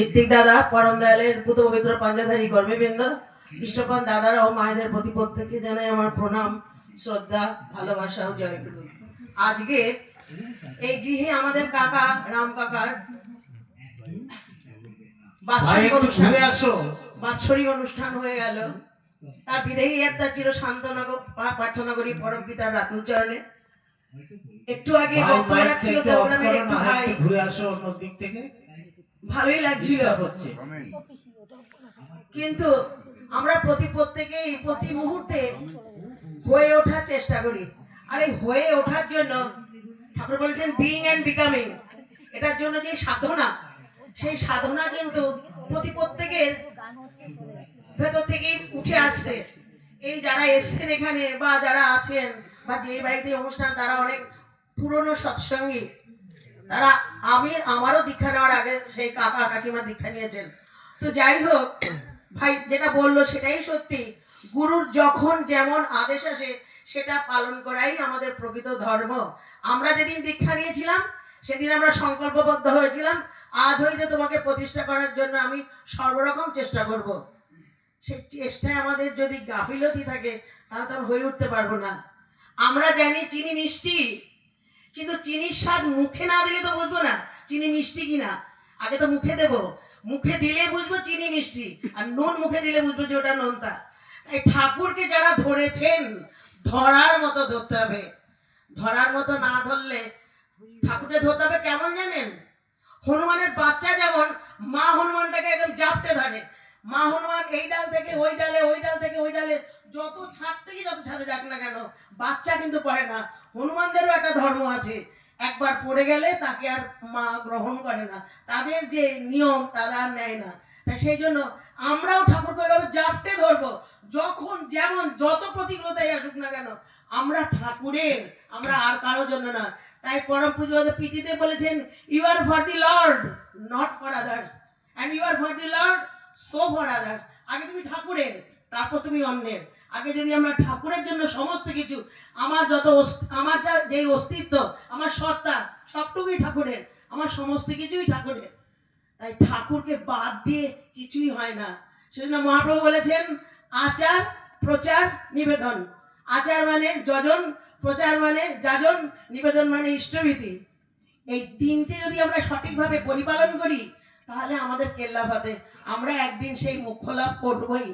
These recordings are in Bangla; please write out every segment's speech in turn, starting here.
ঋত্বিক দাদা, পরম দয়ালের পুত পবিত্র পাঞ্জাধারী গর্ভবৃন্দ, বিশ্বপান দাদারা ও মায়েদের প্রতি প্রত্যেককে জানাই আমার প্রণাম, শ্রদ্ধা, ভালোবাসা ও জয়গুরু। আজকে এই গৃহে আমাদের কাকা রাম কাকার বাৎসরিক অনুষ্ঠান হয়ে গেল। তার বিদেহী আত্মা চির সান্ত্বনা প্রার্থনা করি পরম পিতার রাতুল চরণে। একটু আগে বক্তব্য রাখছিল দেবগ্রামের একটু ভাই, ঘুরে আসো অন্য দিক থেকে, ভালোই লাগছিল, কিন্তু আমরা প্রত্যেকেই প্রতি মুহূর্তে হয়ে ওঠার চেষ্টা করি। আর এই হয়ে ওঠার জন্য ঠাকুর বলেছেন বিইং এন্ড বিকামিং, এটার জন্য যে সাধনা, সেই সাধনা কিন্তু প্রত্যেকের ভেতর থেকেই উঠে আসছে। এই যারা এসছেন এখানে বা যারা আছেন বা যে বাড়িতে অনুষ্ঠান, তারা অনেক পুরনো সৎসঙ্গী। তারা আমারও দীক্ষা নেওয়ার আগে সেই কাকা কাকিমা দীক্ষা নিয়েছেন। তো যাই হোক, ভাই যেটা বললো সেটাই সত্যি। গুরুর যখন যেমন আদেশ আসে সেটা পালন করাই আমাদের প্রকৃত ধর্ম। আমরা যেদিন দীক্ষা নিয়েছিলাম সেদিন আমরা সংকল্পবদ্ধ হয়েছিলাম, আজ হইতে তোমাকে প্রতিষ্ঠা করার জন্য আমি সর্বরকম চেষ্টা করব। সেই চেষ্টায় আমাদের যদি গাফিলতি থাকে তাহলে তো হয়ে উঠতে পারবো না। আমরা জানি চিনি মিষ্টি, কিন্তু চিনির স্বাদ মুখে না দিলে তো বুঝবো না চিনি মিষ্টি কিনা। আগে তো মুখে দেব, মুখে দিলে বুঝবো চিনি মিষ্টি, আর নুন মুখে দিলে বুঝবো যে ওটা নোনতা। তাই ঠাকুরকে যারা ধরেছেন ধরার মতো ধরতে হবে। ধরার মতো না ধরলে, ঠাকুরকে ধরতে হবে কেমন জানেন? হনুমানের বাচ্চা যেমন মা হনুমানটাকে একদম জাপটে ধরে, মা হনুমান এই ডাল থেকে ওই ডালে, ওই ডাল থেকে ওই ডালে, যত ছাদ থেকে যত ছাদে যাক না কেন বাচ্চা কিন্তু পড়ে না। হনুমানদেরও একটা ধর্ম আছে, একবার পড়ে গেলে তাকে আর মা গ্রহণ করে না, তাদের যে নিয়ম তারা আর নেয় না। তাই সেই জন্য আমরাও ঠাকুরকে ওইভাবে জাপটে ধরবো, যখন যেমন যত প্রতিকূলতাই আসুক না কেন আমরা ঠাকুরের, আমরা আর কারো জন্য না। তাই পরম পূজ্য প্রীতিদেব বলেছেন, you are for the lord not for others, and you are for the lord so for others. আগে তুমি ঠাকুরের, তারপর তুমি অন্যের। আগে যদি আমরা ঠাকুরের জন্য সমস্ত কিছু, আমার আমার যে অস্তিত্ব, আমার সত্তা সবটুকুই ঠাকুরের, আমার সমস্ত কিছুই ঠাকুরের। তাই ঠাকুরকে বাদ দিয়ে কিছুই হয় না। সেজন্য মহাপ্রভু বলেছেন আচার, প্রচার, নিবেদন। আচার মানে যজন, প্রচার মানে যাজন, নিবেদন মানে ইষ্টভীতি। এই তিনটে যদি আমরা সঠিকভাবে পরিপালন করি তাহলে আমাদের কেল্লাভ হবে। আমরা একদিন সেই মোক্ষ লাভ করবই।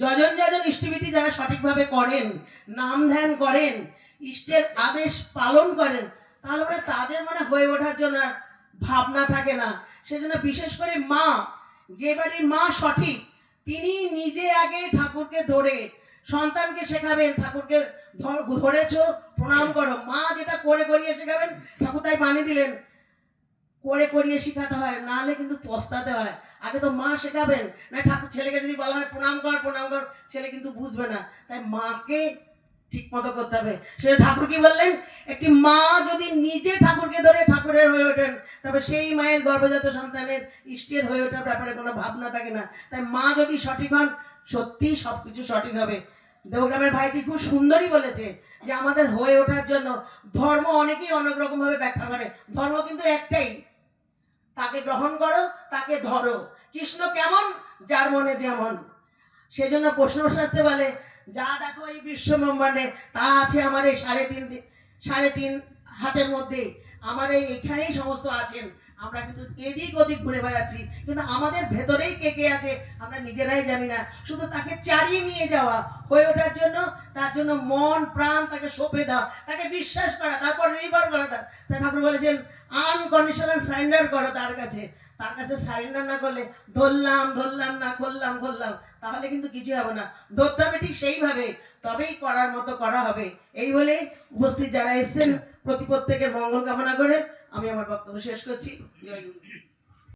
যজন যাজন ইষ্টভীতি যারা সঠিকভাবে করেন, নাম ধ্যান করেন, ইষ্টের আদেশ পালন করেন, তাহলে মানে তাদের মানে হয়ে ওঠার জন্য ভাবনা থাকে না। সেজন্য বিশেষ করে মা, যে বাড়ির মা সঠিক, তিনি নিজে আগে ঠাকুরকে ধরে সন্তানকে শেখাবেন, ঠাকুরকে ধরেছ প্রণাম করো। মা যেটা করে করিয়ে শেখাবেন, ঠাকুর তাই বানিয়ে দিলেন করে করিয়ে শেখাতে হয়, নাহলে কিন্তু পস্তাতে হয়। আগে তো মা শেখাবেন না। ঠাকুর ছেলেকে যদি বলা হয় প্রণাম কর প্রণাম কর, ছেলে কিন্তু বুঝবে না। তাই মাকে ঠিক মতো করতে হবে। সে ঠাকুর কি বললেন, একটি মা যদি নিজে ঠাকুরকে ধরে ঠাকুরের হয়ে ওঠেন, তবে সেই মায়ের গর্ভজাত সন্তানের ইষ্টের হয়ে ওঠার ব্যাপারে কোনো ভাবনা থাকে না। তাই মা যদি সঠিক হন, সত্যিই সবকিছু সঠিক হবে। দেবগ্রামের ভাইটি খুব সুন্দরই বলেছে যে আমাদের হয়ে ওঠার জন্য ধর্ম অনেকেই অনেক রকম ভাবে ব্যাখ্যা করে। ধর্ম কিন্তু একটাই, তাকে গ্রহণ করো, তাকে ধরো। কৃষ্ণ কেমন, যার মনে যেমন। সেজন্য প্রশ্নশাস্ত্রে বলে যা দেখো এই বিশ্ব ব্রহ্মাণ্ডে তা আছে আমার এই সাড়ে তিন হাতের মধ্যে। আমার এইখানেই সমস্ত আছেন। আমরা কিন্তু এদিক ওদিক ঘুরে বেড়াচ্ছি, কিন্তু আমাদের ভেতরেই কে কে আছে আমরা নিজেরাই জানি না। শুধু তাকে চালিয়ে নিয়ে যাওয়া, হয়ে ওঠার জন্য তার জন্য মন প্রাণ তাকে সঁপে দাও, তাকে বিশ্বাস করা, তারপর নির্ভর করা। তাই ঠাকুর বলেছেন আনকন্ডিশনাল সারেন্ডার করো তার কাছে। তার কাছে সারেন্ডার না করলে ধরলাম ধরলাম না, করলাম করলাম, তাহলে কিন্তু কিছু হবে না। ধরতে হবে ঠিক সেইভাবে, তবেই করার মতো করা হবে। এই বলে উপস্থিত যারা এসেছেন প্রত্যেকের মঙ্গল কামনা করে আমি আমার বক্তব্য শেষ করছি। জয় গুরু।